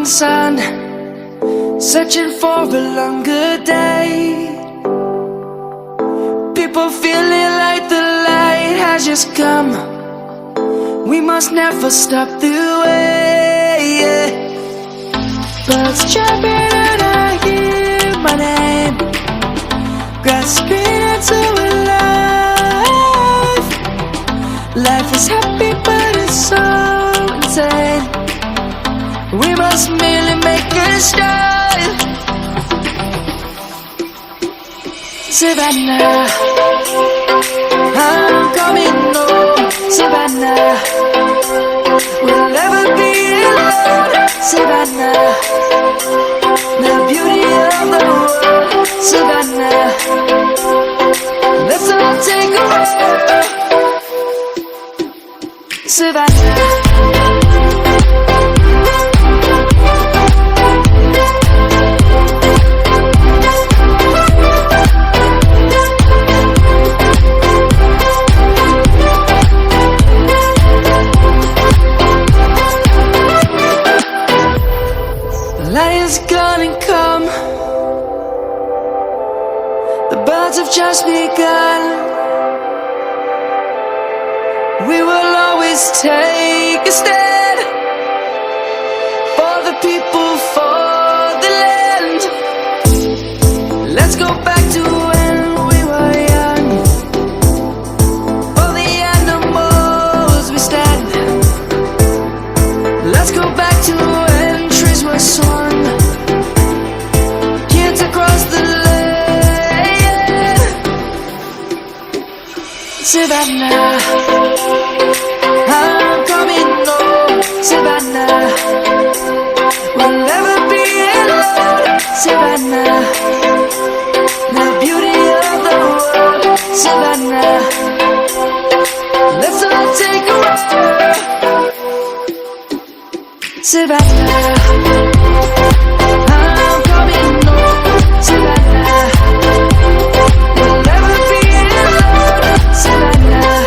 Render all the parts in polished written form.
sun, searching for a longer day. People feeling like the light has just come. We must never stop the way, yeah. Birds chirping and I hear my name, grasping into a life. Life is happy but it's so insane. We must merely make a start. Savannah, I'm coming home. Savannah, we'll never be alone. Savannah, the beauty of the world. Savannah, let's all take a ride. Savannah. Light is gonna come. The birds have just begun. We will always take a stand for the people, for the land. Let's go back to when we were young. For the animals we stand. Let's go back to when trees were swung. Kids across the land. Savannah, I'm coming home. Savannah, we'll never be alone. Savannah, the beauty of the world. Savannah, let's all take a ride. Savannah, I'm coming home. Savannah, we'll never be alone. Savannah,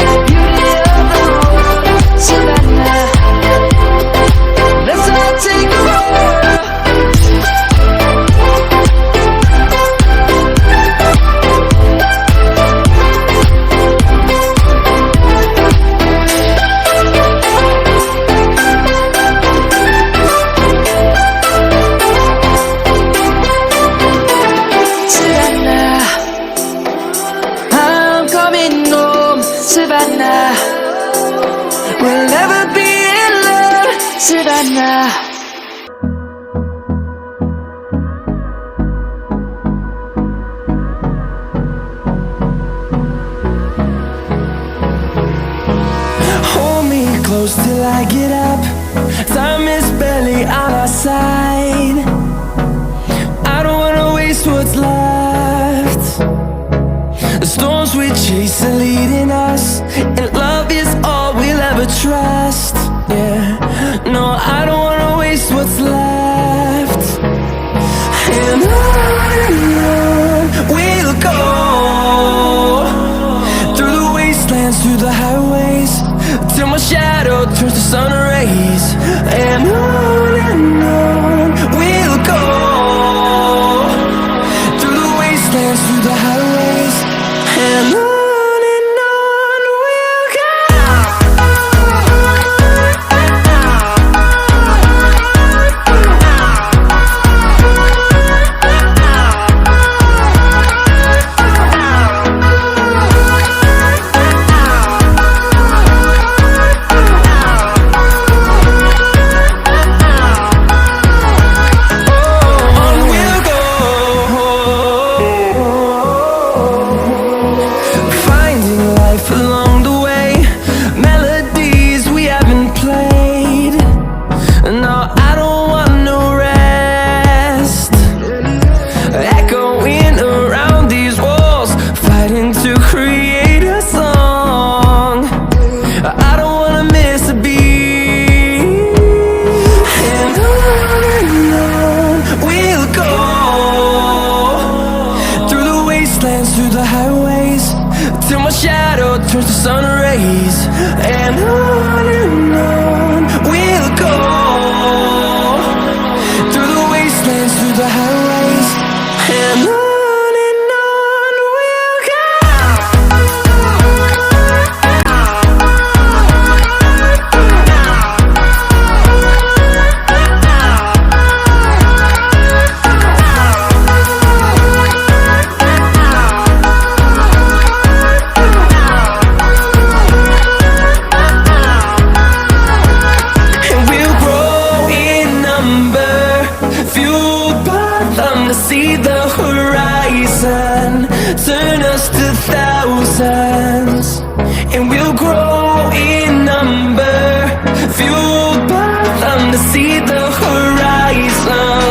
the beauty of the world. Savannah, let's all take a ride. Savannah, we'll never be alone. Savannah. Hold me close till I get up. Time is barely on our side. I don't wanna waste what's left. The storms we chase are leading us, and love is all we'll ever trust. Yeah, no, I don't wanna waste what's left. And on we'll go, through the wastelands, through the highways, till my shadow turns to sun rays. And on we'll go, through the wastelands, through the highways. And on we'll go. turns to sun rays, and on we'll go. see the horizon, turn us to thousands, and we'll grow in number, fueled by them to see the horizon.